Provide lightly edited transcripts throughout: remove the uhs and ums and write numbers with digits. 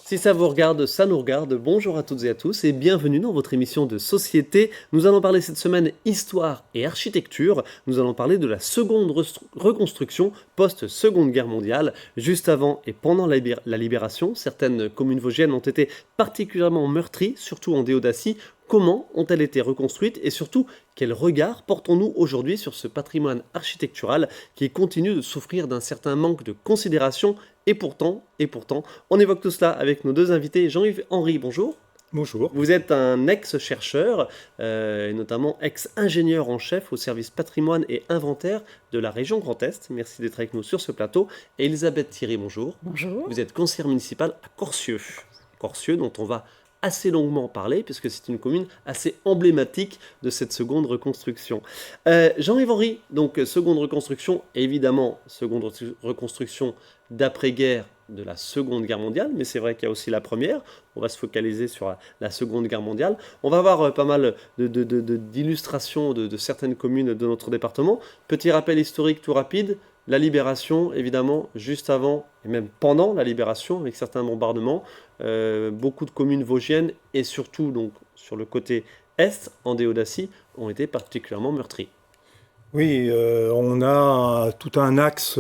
Si ça vous regarde, ça nous regarde. Bonjour à toutes et à tous et bienvenue dans votre émission de société. Nous allons parler cette semaine histoire et architecture. Nous allons parler de la seconde reconstruction post-Seconde Guerre mondiale. Juste avant et pendant la libération, certaines communes vosgiennes ont été particulièrement meurtries, surtout en Déodacie. Comment ont-elles été reconstruites et surtout, quel regard portons-nous aujourd'hui sur ce patrimoine architectural qui continue de souffrir d'un certain manque de considération et pourtant, on évoque tout cela avec nos deux invités. Jean-Yves Henry, bonjour. Bonjour. Vous êtes un ex-chercheur, et notamment ex-ingénieur en chef au service patrimoine et inventaire de la région Grand Est. Merci d'être avec nous sur ce plateau. Et Elisabeth Thierry, bonjour. Bonjour. Vous êtes conseillère municipale à Corcieux. Corcieux, dont on va assez longuement parler, puisque c'est une commune assez emblématique de cette seconde reconstruction. Jean-Yves Henry, donc seconde reconstruction, évidemment, seconde reconstruction d'après-guerre de la Seconde Guerre mondiale, mais c'est vrai qu'il y a aussi la première. On va se focaliser sur la Seconde Guerre mondiale. On va avoir pas mal d'illustrations de certaines communes de notre département. Petit rappel historique tout rapide. La libération, évidemment, juste avant et même pendant la libération, avec certains bombardements, beaucoup de communes vosgiennes et surtout donc sur le côté est, en Déodacie, ont été particulièrement meurtries. Oui, on a tout un axe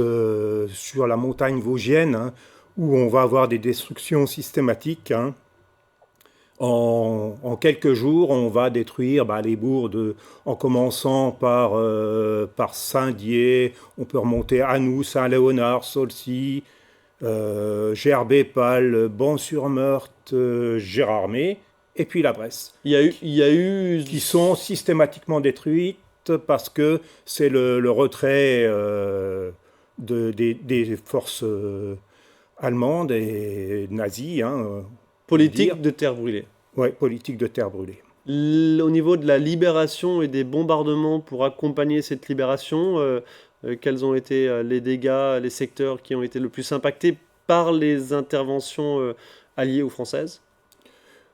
sur la montagne vosgienne hein, où on va avoir des destructions systématiques. Hein. En quelques jours, on va détruire les bourgs en commençant par Saint-Dié, on peut remonter à nous, Saint-Léonard, Saulcy, Gerbet-Pal, Ban-sur-Meurthe, Gérardmer, et puis la Bresse. Il y a eu... Qui sont systématiquement détruites parce que c'est le retrait des forces allemandes et nazies. Hein, politique de terre brûlée. Oui, politique de terre brûlée. Au niveau de la libération et des bombardements pour accompagner cette libération, quels ont été les dégâts, les secteurs qui ont été le plus impactés par les interventions alliées ou françaises ?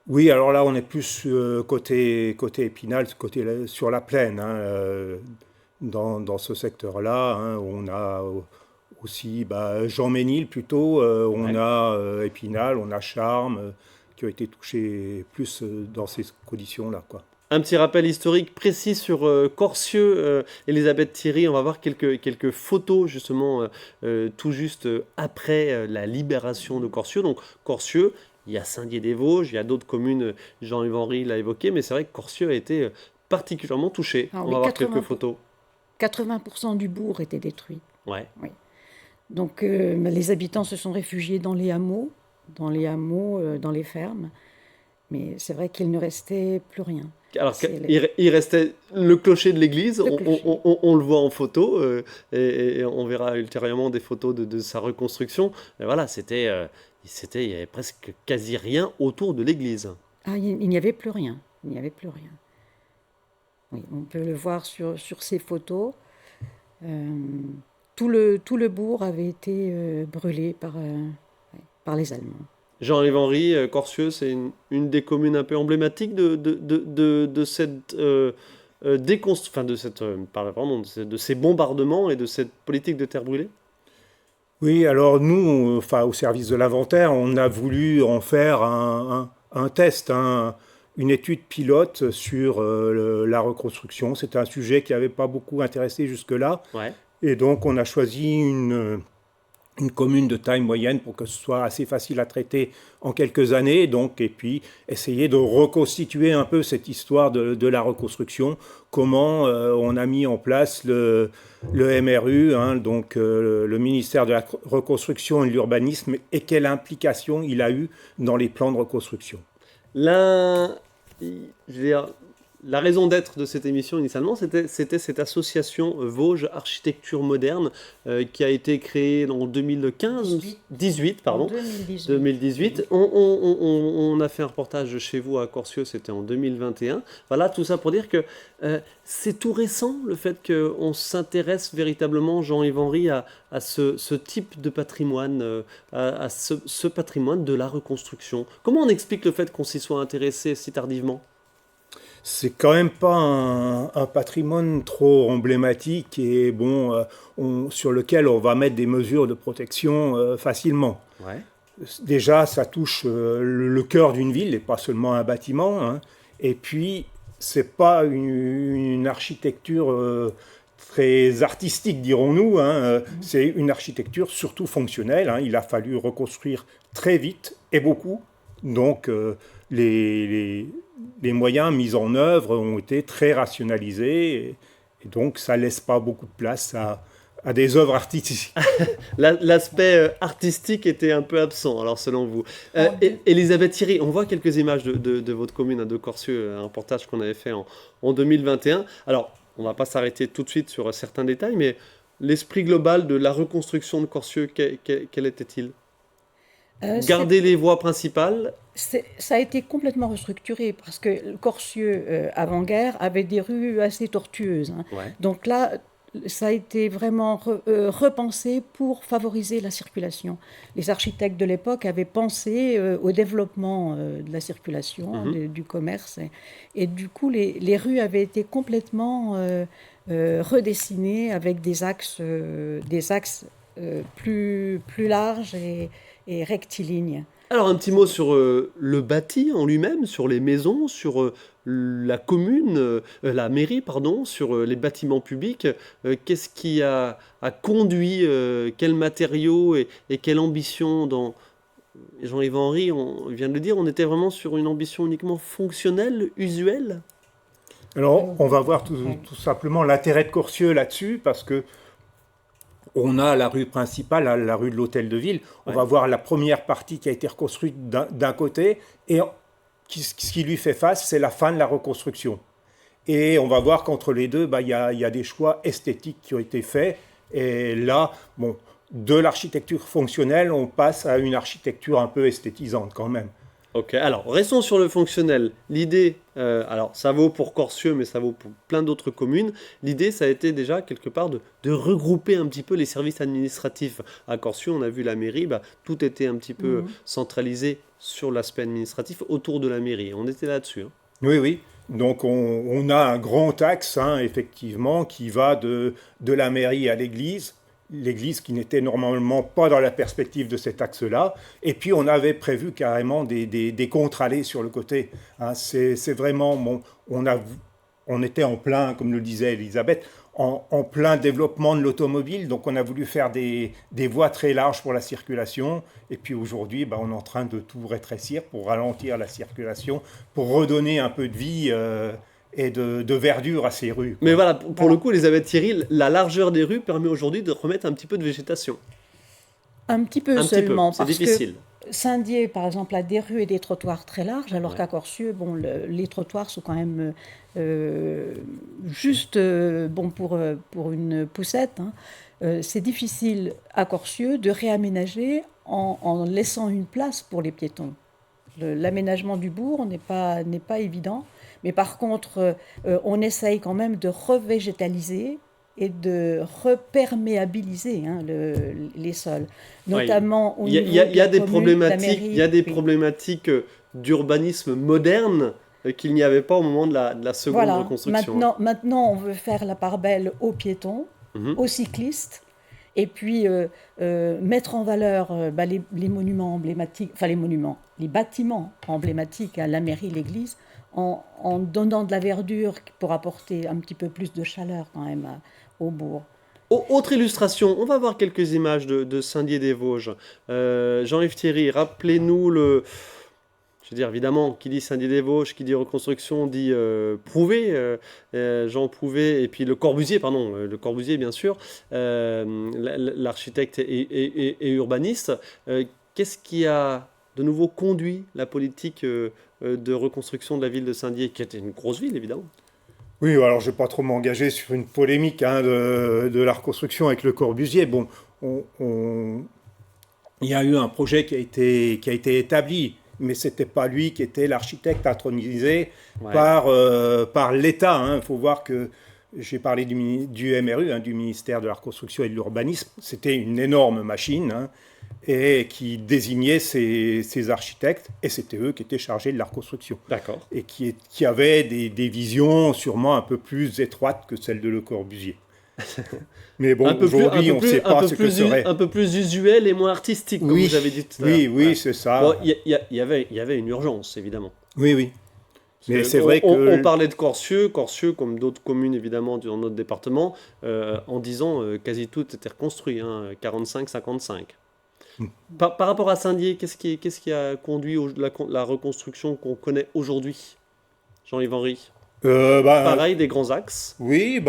Oui, alors là, on est plus côté Épinal, sur la plaine. Hein, dans ce secteur-là, hein, on a aussi Jean-Ménil plutôt, on a Épinal, on a Charmes, qui ont été touchés plus dans ces conditions-là, quoi. Un petit rappel historique précis sur Corcieux, Elisabeth Thierry. On va voir quelques photos justement tout juste après la libération de Corcieux. Donc Corcieux, il y a Saint-Dié-des-Vosges, il y a d'autres communes, Jean-Yves Henry l'a évoqué, mais c'est vrai que Corcieux a été particulièrement touché. Alors, on va voir quelques photos. 80% du bourg était détruit. Ouais. Oui. Donc les habitants se sont réfugiés dans les hameaux, dans les fermes. Mais c'est vrai qu'il ne restait plus rien. Alors, il restait le clocher de l'église, on le voit en photo, et on verra ultérieurement des photos de sa reconstruction. Mais voilà, il y avait presque quasi rien autour de l'église. Ah, il n'y avait plus rien. Il n'y avait plus rien. Oui, on peut le voir sur ces photos. Tout le bourg avait été brûlé par les Allemands. Jean-Yves Henry, Corcieux, c'est une des communes un peu emblématiques de cette de ces bombardements et de cette politique de terre brûlée. Oui, alors nous, au service de l'inventaire, on a voulu en faire un test, une étude pilote sur la reconstruction. C'était un sujet qui n'avait pas beaucoup intéressé jusque-là. Ouais. Et donc on a choisi une commune de taille moyenne pour que ce soit assez facile à traiter en quelques années, et puis essayer de reconstituer un peu cette histoire de la reconstruction, comment on a mis en place le MRU, le ministère de la Reconstruction et de l'Urbanisme, et quelle implication il a eu dans les plans de reconstruction. la raison d'être de cette émission initialement, c'était cette association Vosges Architecture Moderne qui a été créée en 2015, 18, pardon, 2018. On a fait un reportage chez vous à Corcieux, c'était en 2021. Voilà, tout ça pour dire que c'est tout récent le fait qu'on s'intéresse véritablement, Jean-Yves Henry, à ce type de patrimoine, à ce patrimoine de la reconstruction. Comment on explique le fait qu'on s'y soit intéressé si tardivement? C'est quand même pas un patrimoine trop emblématique et bon, sur lequel on va mettre des mesures de protection facilement. Ouais. Déjà, ça touche le cœur d'une ville et pas seulement un bâtiment, hein. Et puis, c'est pas une architecture très artistique, dirons-nous, hein. C'est une architecture surtout fonctionnelle, hein. Il a fallu reconstruire très vite et beaucoup. Donc, les moyens mis en œuvre ont été très rationalisés. Et donc, ça laisse pas beaucoup de place à des œuvres artistiques. L'aspect artistique était un peu absent, alors selon vous. Elisabeth Thierry, on voit quelques images de votre commune, hein, de Corcieux, un reportage qu'on avait fait en 2021. Alors, on ne va pas s'arrêter tout de suite sur certains détails, mais l'esprit global de la reconstruction de Corcieux, quel était-il? Garder les voies principales. Ça a été complètement restructuré parce que Corcieux, avant-guerre, avait des rues assez tortueuses, hein. Ouais. Donc là, ça a été vraiment repensé pour favoriser la circulation. Les architectes de l'époque avaient pensé au développement de la circulation, du commerce. Et du coup, les rues avaient été complètement redessinées avec des axes plus larges et rectilignes. Alors un petit mot sur le bâti en lui-même, sur les maisons, sur la commune, la mairie, pardon, sur les bâtiments publics. Qu'est-ce qui a conduit, quels matériaux et quelle ambition dans... Jean-Yves Henry, on vient de le dire, on était vraiment sur une ambition uniquement fonctionnelle, usuelle. Alors, on va voir tout simplement l'intérêt de Corcieux là-dessus, parce que on a la rue principale, la rue de l'Hôtel de Ville. On va voir la première partie qui a été reconstruite d'un côté, et ce qui lui fait face, c'est la fin de la reconstruction. Et on va voir qu'entre les deux, il y a des choix esthétiques qui ont été faits. Et là, bon, de l'architecture fonctionnelle, on passe à une architecture un peu esthétisante quand même. Ok, alors restons sur le fonctionnel. L'idée, alors ça vaut pour Corcieux, mais ça vaut pour plein d'autres communes. L'idée, ça a été déjà quelque part de regrouper un petit peu les services administratifs. À Corcieux, on a vu la mairie, tout était un petit peu centralisé sur l'aspect administratif autour de la mairie. On était là-dessus, hein. Oui, oui. Donc on a un grand axe, hein, effectivement, qui va de la mairie à l'église. L'église qui n'était normalement pas dans la perspective de cet axe-là. Et puis, on avait prévu carrément des contre-allées sur le côté. Hein, c'est vraiment... Bon, on était en plein, comme le disait Elisabeth, en plein développement de l'automobile. Donc, on a voulu faire des voies très larges pour la circulation. Et puis, aujourd'hui, on est en train de tout rétrécir pour ralentir la circulation, pour redonner un peu de vie... et de verdure à ces rues, quoi. Mais voilà, pour le coup, Elisabeth Thierry, la largeur des rues permet aujourd'hui de remettre un petit peu de végétation. Un petit peu seulement, c'est parce difficile. que Saint-Dié, par exemple, a des rues et des trottoirs très larges, alors qu'à Corcieux, les trottoirs sont quand même juste bons pour une poussette, hein. C'est difficile à Corcieux de réaménager en laissant une place pour les piétons. L'aménagement du bourg n'est pas évident. Mais par contre, on essaye quand même de revégétaliser et de reperméabiliser, hein, les sols, notamment au niveau Il y a des commune, problématiques, mairie, il y a des problématiques d'urbanisme moderne qu'il n'y avait pas au moment de la seconde reconstruction. Maintenant, on veut faire la part belle aux piétons, aux cyclistes, et puis mettre en valeur les monuments emblématiques, enfin les bâtiments emblématiques à la mairie, l'église, en donnant de la verdure pour apporter un petit peu plus de chaleur quand même au bourg. Autre illustration, on va voir quelques images de Saint-Dié-des-Vosges. Jean-Yves Thierry, rappelez-nous je veux dire, évidemment, qui dit Saint-Dié-des-Vosges, qui dit reconstruction, dit Prouvé, Jean Prouvé, et puis le Corbusier, bien sûr, l'architecte et urbaniste. Qu'est-ce qui a de nouveau conduit la politique de reconstruction de la ville de Saint-Dié, qui était une grosse ville, évidemment. Oui, alors je ne vais pas trop m'engager sur une polémique de la reconstruction avec Le Corbusier. Bon, il y a eu un projet qui a été établi, mais ce n'était pas lui qui était l'architecte intronisé par l'État. Il faut voir que j'ai parlé du MRU, du ministère de la Reconstruction et de l'Urbanisme. C'était une énorme machine et qui désignait ces architectes, et c'était eux qui étaient chargés de la reconstruction. D'accord. Et qui avaient des visions sûrement un peu plus étroites que celles de Le Corbusier. Mais bon, aujourd'hui, on ne sait pas ce que serait. Un peu plus usuel et moins artistique, comme vous avez dit tout à l'heure. Oui, c'est ça. Bon, il y avait une urgence, évidemment. Oui. Mais c'est vrai que... On parlait de Corcieux, comme d'autres communes, évidemment, dans notre département, en 10 ans, quasi tout était reconstruit, 45-55. Par rapport à Saint-Dié, qu'est-ce qui a conduit la reconstruction qu'on connaît aujourd'hui, Jean-Yves Henry? Pareil, des grands axes. Oui,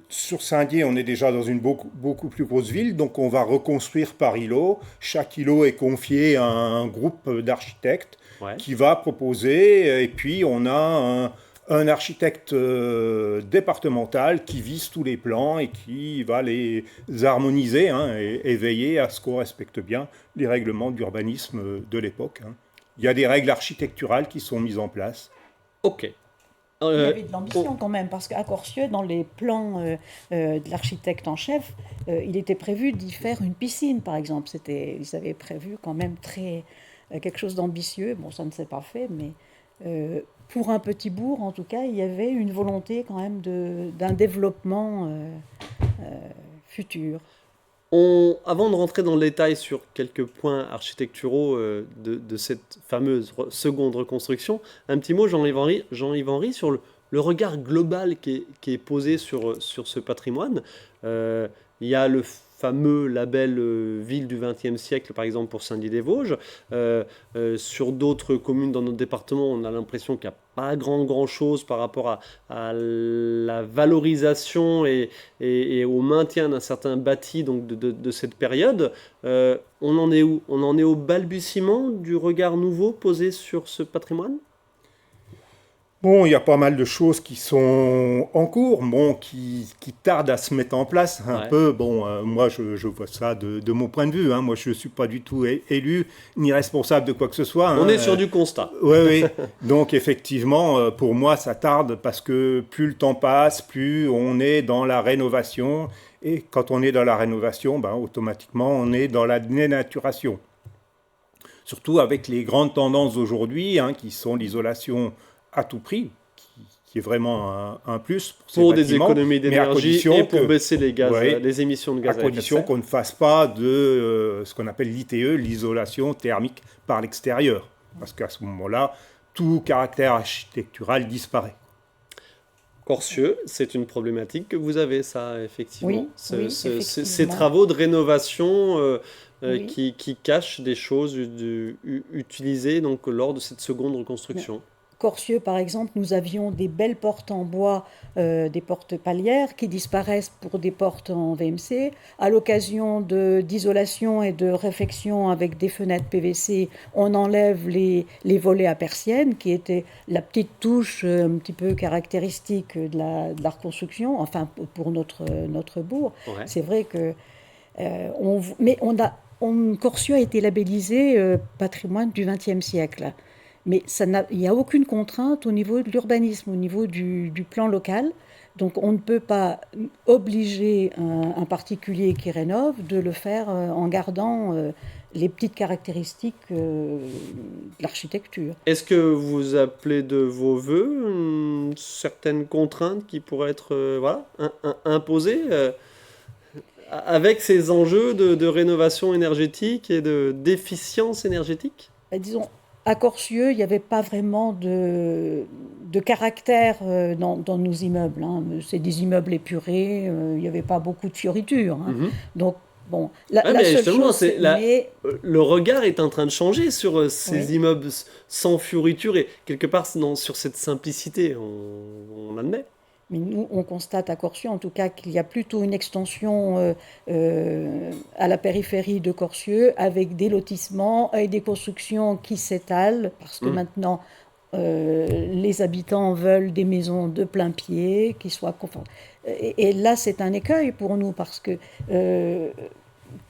sur Saint-Dié, on est déjà dans une beaucoup plus grosse ville, donc on va reconstruire par îlot. Chaque îlot est confié à un groupe d'architectes qui va proposer, et puis on a un architecte départemental qui vise tous les plans et qui va les harmoniser et veiller à ce qu'on respecte bien les règlements d'urbanisme de l'époque. Il y a des règles architecturales qui sont mises en place. Ok. Il y avait de l'ambition quand même, parce qu'à Corcieux, dans les plans de l'architecte en chef, il était prévu d'y faire une piscine, par exemple. Ils avaient prévu quand même quelque chose d'ambitieux. Bon, ça ne s'est pas fait, mais pour un petit bourg, en tout cas, il y avait une volonté quand même d'un développement futur. Avant de rentrer dans le détail sur quelques points architecturaux de cette fameuse seconde reconstruction, un petit mot, Jean-Yves Henry, sur le regard global qui est posé sur ce patrimoine. Il y a le fameux label ville du XXe siècle, par exemple pour Saint-Dié-des-Vosges. Sur d'autres communes dans notre département, on a l'impression qu'il n'y a pas grand-chose par rapport à la valorisation et au maintien d'un certain bâti donc de cette période. On en est où? On en est au balbutiement du regard nouveau posé sur ce patrimoine? Bon, il y a pas mal de choses qui sont en cours, qui tardent à se mettre en place un peu. Bon, moi, je vois ça de mon point de vue. Moi, je ne suis pas du tout élu ni responsable de quoi que ce soit. On est sur du constat. Oui. Donc, effectivement, pour moi, ça tarde parce que plus le temps passe, plus on est dans la rénovation. Et quand on est dans la rénovation, automatiquement, on est dans la dénaturation. Surtout avec les grandes tendances d'aujourd'hui, qui sont l'isolation à tout prix, qui est vraiment un plus pour des économies d'énergie et pour baisser les émissions de gaz à effet de serre. À condition qu'on ne fasse pas de ce qu'on appelle l'ITE, l'isolation thermique par l'extérieur. Parce qu'à ce moment-là, tout caractère architectural disparaît. Corcieux, c'est une problématique que vous avez, ça, effectivement. Oui, ces travaux de rénovation qui cachent des choses utilisées donc, lors de cette seconde reconstruction. Oui. Corcieux, par exemple, nous avions des belles portes en bois, des portes palières qui disparaissent pour des portes en VMC. À l'occasion d'isolation et de réfection avec des fenêtres PVC, on enlève les volets à persiennes, qui étaient la petite touche un petit peu caractéristique de la reconstruction, enfin pour notre bourg. Ouais. C'est vrai que... Corcieux a été labellisé patrimoine du XXe siècle. Mais il n'y a aucune contrainte au niveau de l'urbanisme, au niveau du plan local. Donc on ne peut pas obliger un particulier qui rénove de le faire en gardant les petites caractéristiques de l'architecture. Est-ce que vous appelez de vos voeux une certaine contrainte qui pourrait être imposée avec ces enjeux de rénovation énergétique et d'efficience énergétique? Disons, à Corcieux, il n'y avait pas vraiment de caractère dans nos immeubles. C'est des immeubles épurés, il n'y avait pas beaucoup de fioritures. Donc, bon, la seule chose, le regard est en train de changer sur ces immeubles sans fioriture et quelque part sur cette simplicité, on admet. Mais nous, on constate à Corcieux, en tout cas, qu'il y a plutôt une extension à la périphérie de Corcieux, avec des lotissements et des constructions qui s'étalent, parce que maintenant, les habitants veulent des maisons de plein pied, qui soient confortables. Et là, c'est un écueil pour nous, parce que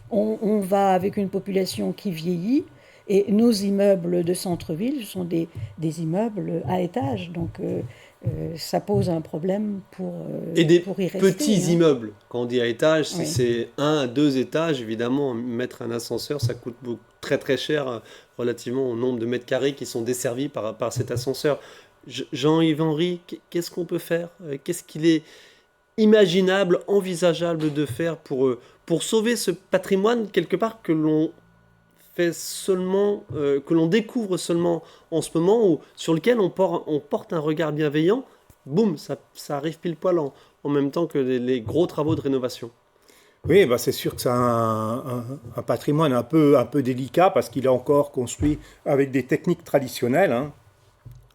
on va avec une population qui vieillit, et nos immeubles de centre-ville sont des immeubles à étage. Donc, ça pose un problème Et des pour y rester. petits immeubles, quand on dit à étage, si Oui. c'est 1 à 2 étages, évidemment, mettre un ascenseur, ça coûte très très cher relativement au nombre de mètres carrés qui sont desservis par cet ascenseur. Jean-Yves Henry, qu'est-ce qu'on peut faire? Qu'est-ce qu'il est imaginable, envisageable de faire pour sauver ce patrimoine, quelque part, que l'on fait seulement, que l'on découvre seulement en ce moment, ou sur lequel on porte un regard bienveillant? Boum, ça arrive pile poil en même temps que les gros travaux de rénovation. Oui, bah c'est sûr que c'est un patrimoine un peu délicat parce qu'il est encore construit avec des techniques traditionnelles, hein.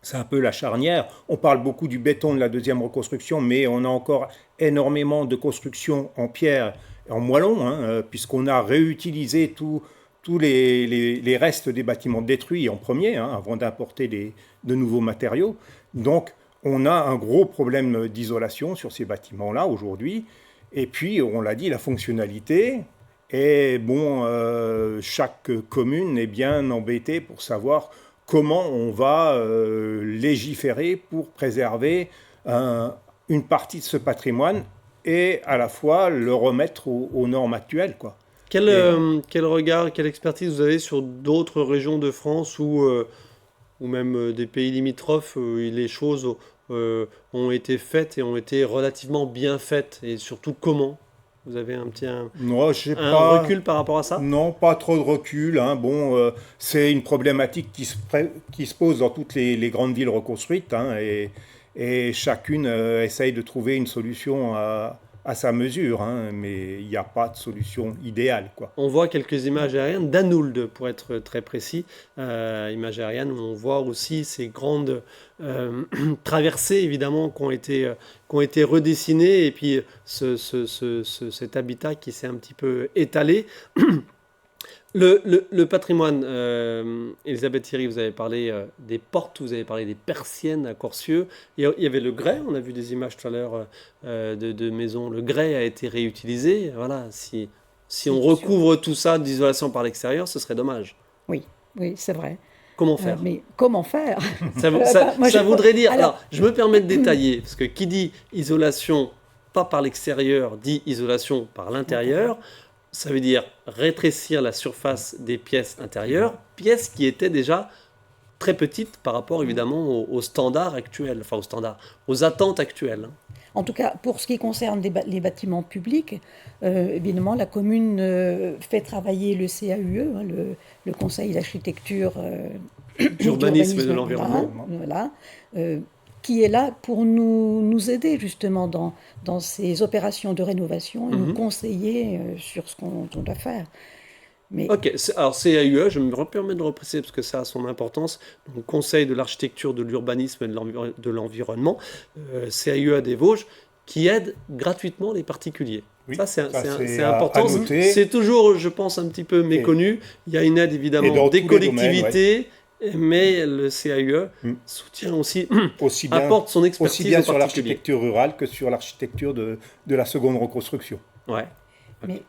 C'est un peu la charnière. On parle beaucoup du béton de la deuxième reconstruction, mais on a encore énormément de constructions en pierre et en moellon, hein, puisqu'on a réutilisé tous les restes des bâtiments détruits en premier, hein, avant d'importer de nouveaux matériaux. Donc, on a un gros problème d'isolation sur ces bâtiments-là aujourd'hui. Et puis, on l'a dit, la fonctionnalité. Et bon, chaque commune est bien embêtée pour savoir comment on va légiférer pour préserver une partie de ce patrimoine et à la fois le remettre aux normes actuelles, quoi. Quel regard, quelle expertise vous avez sur d'autres régions de France ou même des pays limitrophes où les choses ont été faites et ont été relativement bien faites, et surtout comment? Vous avez Moi, j'ai un pas, recul par rapport à ça? non, pas trop de recul, hein. Bon, c'est une problématique qui se pose dans toutes les grandes villes reconstruites, hein, et chacune essaye de trouver une solution à sa mesure, hein, mais il n'y a pas de solution idéale, quoi. On voit quelques images aériennes d'Anould, pour être très précis. Images aériennes où on voit aussi ces grandes traversées, évidemment, qui ont été redessinées, et puis cet habitat qui s'est un petit peu étalé. Le patrimoine, Elisabeth Thierry, vous avez parlé des portes, vous avez parlé des persiennes à Corcieux. Il y avait le grès, on a vu des images tout à l'heure de maisons. Le grès a été réutilisé. Voilà, si on recouvre tout ça d'isolation par l'extérieur, ce serait dommage. Oui, oui, c'est vrai. Comment faire? Mais comment faire? Ça voudrait dire... Alors, Alors, je me permets de détailler, parce que qui dit isolation pas par l'extérieur, dit isolation par l'intérieur. Ça veut dire rétrécir la surface des pièces intérieures, pièces qui étaient déjà très petites par rapport évidemment aux standards actuels, enfin aux attentes actuelles. en tout cas, pour ce qui concerne les bâtiments publics, évidemment, la commune fait travailler le CAUE, hein, le Conseil d'architecture, D'urbanisme et de d'urbanisme l'environnement. rural, voilà, qui est là pour nous aider justement dans ces opérations de rénovation et nous conseiller sur ce qu'on doit faire. Mais Ok, alors CAUE, je me permets de repréciser parce que ça a son importance. Donc, Conseil de l'architecture, de l'urbanisme et de l'environnement, CAUE des Vosges, qui aide gratuitement les particuliers. Oui, Ça, c'est c'est important. à noter. C'est toujours, je pense, un petit peu méconnu. Il y a une aide Et évidemment dans des tous les domaines, collectivités, mais le CAUE Mm. soutient aussi, Aussi bien, apporte son aussi expertise bien aux sur particuliers. l'architecture rurale que sur l'architecture de la seconde reconstruction. Ouais. Mais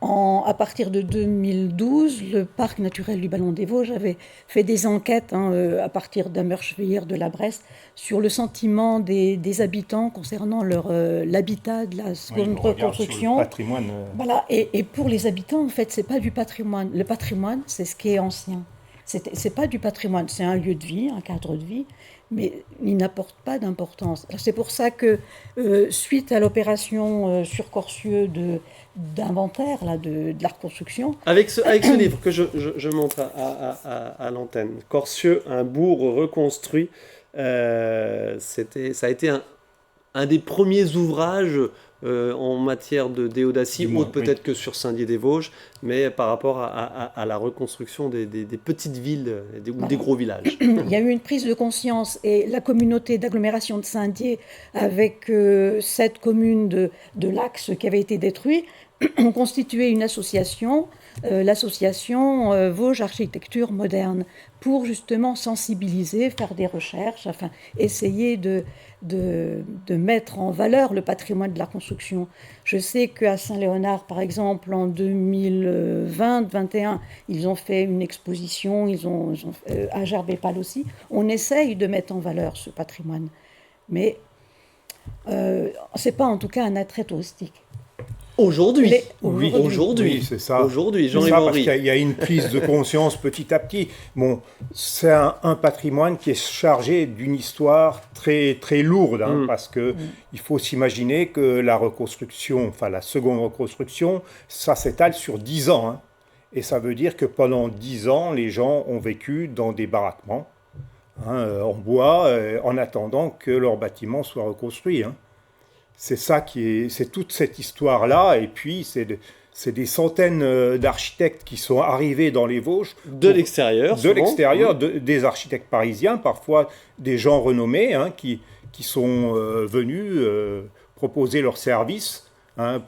à partir de 2012, le parc naturel du Ballon des Vosges avait fait des enquêtes à partir d'Ammerschwiller, de la Bresse, sur le sentiment des habitants concernant l'habitat de la seconde reconstruction. Le patrimoine. Voilà, et pour les habitants, en fait, c'est pas du patrimoine. Le patrimoine, c'est ce qui est ancien. C'est pas du patrimoine, c'est un lieu de vie, un cadre de vie, mais il n'apporte pas d'importance. C'est pour ça que, suite à l'opération sur Corcieux d'inventaire là, de la reconstruction, Avec ce livre que je montre à l'antenne, Corcieux, un bourg reconstruit, ça a été un des premiers ouvrages en matière de déodacie, Du moins, autre peut-être que sur Saint-Dié-des-Vosges, mais par rapport à la reconstruction des petites villes ou des gros villages. Il y a eu une prise de conscience et la communauté d'agglomération de Saint-Dié, avec 7 communes de l'Axe qui avaient été détruites, ont constitué une association, l'association Vosges Architecture Moderne, pour justement sensibiliser, faire des recherches, enfin essayer de mettre en valeur le patrimoine de la construction. Je sais qu'à Saint-Léonard, par exemple, en 2020-21, ils ont fait une exposition, à Gerbépal aussi. On essaye de mettre en valeur ce patrimoine, mais c'est pas en tout cas un attrait touristique. Aujourd'hui, Oui, c'est ça. Aujourd'hui, C'est ça, Jean-Yves parce Henry. qu'il y a une prise de conscience petit à petit. Bon, c'est un patrimoine qui est chargé d'une histoire très, très lourde, parce que il faut s'imaginer que la reconstruction, enfin la seconde reconstruction, ça s'étale sur 10 ans. Et ça veut dire que pendant 10 ans, les gens ont vécu dans des baraquements, en bois, en attendant que leur bâtiment soit reconstruit. C'est ça c'est toute cette histoire-là, et puis c'est des centaines d'architectes qui sont arrivés dans les Vosges. De l'extérieur, De souvent. l'extérieur, des architectes parisiens, parfois des gens renommés, qui sont venus proposer leurs services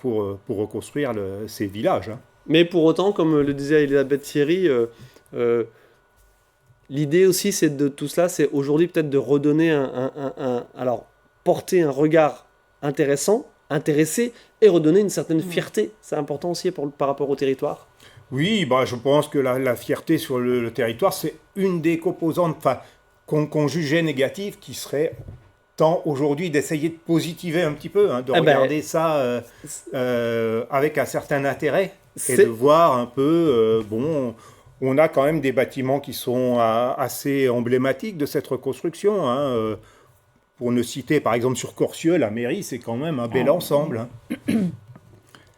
pour reconstruire ces villages. Mais pour autant, comme le disait Elisabeth Thierry, l'idée aussi, c'est de tout cela, c'est aujourd'hui peut-être de redonner alors porter un regard intéressé, et redonner une certaine fierté. C'est important aussi par rapport au territoire. Oui, je pense que la fierté sur le territoire, c'est une des composantes qu'on jugeait négatives, qui serait temps aujourd'hui d'essayer de positiver un petit peu, de regarder ça avec un certain intérêt, et de voir un peu, on a quand même des bâtiments qui sont assez emblématiques de cette reconstruction. Pour ne citer, par exemple, sur Corcieux, la mairie, c'est quand même un bel ensemble.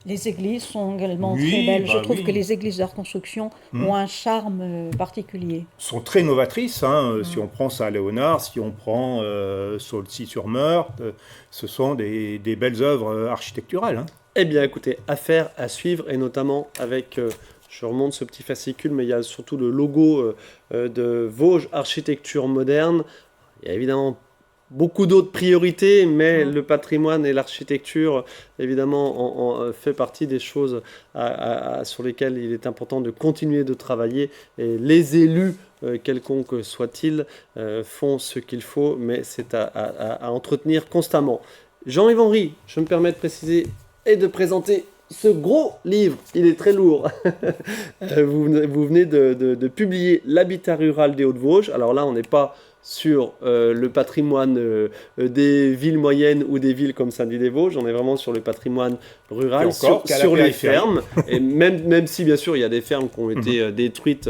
Les églises sont également très belles. Je trouve que les églises de reconstruction ont un charme particulier. Sont très novatrices. Si on prend Saint-Léonard, si on prend Saulcy-sur-Meurthe, ce sont des belles œuvres architecturales. Eh bien, écoutez, affaire à suivre, et notamment avec, je remonte ce petit fascicule, mais il y a surtout le logo de Vosges Architecture Moderne. Il y a évidemment beaucoup d'autres priorités, mais le patrimoine et l'architecture, évidemment, fait partie des choses sur lesquelles il est important de continuer de travailler. Et les élus, quelconques soient-ils, font ce qu'il faut, mais c'est à entretenir constamment. Jean-Yves Henry, je me permets de préciser et de présenter ce gros livre. Il est très lourd. Vous venez de publier l'habitat rural des Hauts-de-Vosges. Alors là, on n'est pas sur le patrimoine des villes moyennes ou des villes comme Saint-Dié-des-Vosges. On est vraiment sur le patrimoine rural, sur les fermes. Et même si, bien sûr, il y a des fermes qui ont été détruites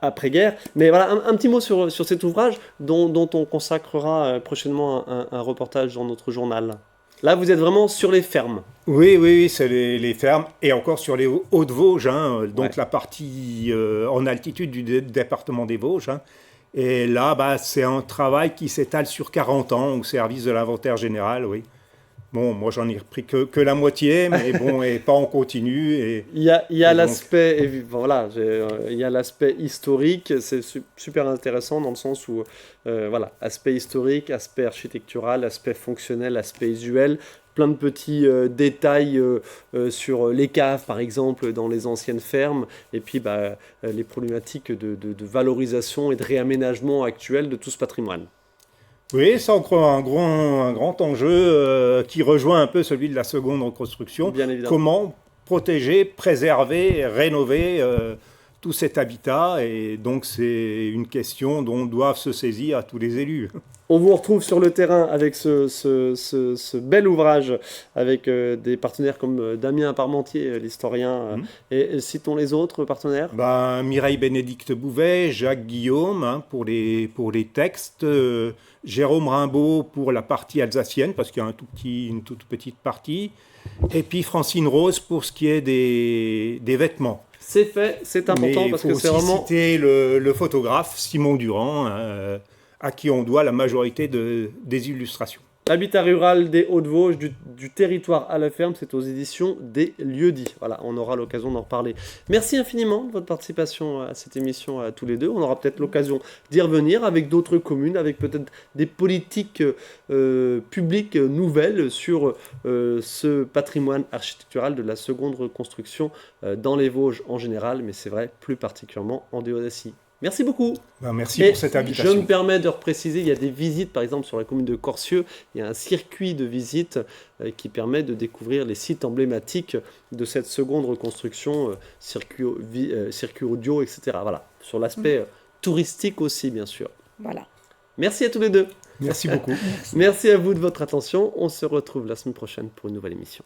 après-guerre. Mais voilà, un petit mot sur cet ouvrage dont on consacrera prochainement un reportage dans notre journal. Là, vous êtes vraiment sur les fermes. Oui, c'est les fermes, et encore sur les Hauts-de-Vosges, donc la partie en altitude du département des Vosges. Et là, c'est un travail qui s'étale sur 40 ans au service de l'inventaire général, oui. Bon, moi, j'en ai repris que la moitié, mais bon, et pas en continu. Il y a l'aspect, il y a l'aspect historique, c'est super intéressant dans le sens où, aspect historique, aspect architectural, aspect fonctionnel, aspect visuel, plein de petits détails sur les caves, par exemple, dans les anciennes fermes, et puis les problématiques de valorisation et de réaménagement actuel de tout ce patrimoine. Oui, c'est encore un grand enjeu qui rejoint un peu celui de la seconde reconstruction. Bien évidemment. Comment protéger, préserver, rénover tout cet habitat. Et donc, c'est une question dont doivent se saisir tous les élus. On vous retrouve sur le terrain avec ce bel ouvrage, avec des partenaires comme Damien Parmentier, l'historien, et citons les autres partenaires. Mireille Bénédicte Bouvet, Jacques Guillaume pour les textes, Jérôme Rimbaud pour la partie alsacienne, parce qu'il y a une toute petite partie, et puis Francine Rose pour ce qui est des vêtements. C'est fait, c'est important. Mais parce que c'est vraiment... citer le photographe Simon Durand, à qui on doit la majorité des illustrations. L'habitat rural des Hauts-de-Vosges, du territoire à la ferme, c'est aux éditions des Lieux-dits. Voilà, on aura l'occasion d'en reparler. Merci infiniment de votre participation à cette émission à tous les deux. On aura peut-être l'occasion d'y revenir avec d'autres communes, avec peut-être des politiques publiques nouvelles sur ce patrimoine architectural de la seconde reconstruction dans les Vosges en général, mais c'est vrai plus particulièrement en Déodacie. Merci beaucoup. Merci pour cette invitation. Je me permets de repréciser, il y a des visites, par exemple sur la commune de Corcieux, il y a un circuit de visites qui permet de découvrir les sites emblématiques de cette seconde reconstruction, circuit audio, etc. Voilà, sur l'aspect touristique aussi, bien sûr. Voilà. Merci à tous les deux. Merci beaucoup. Merci à vous de votre attention. On se retrouve la semaine prochaine pour une nouvelle émission.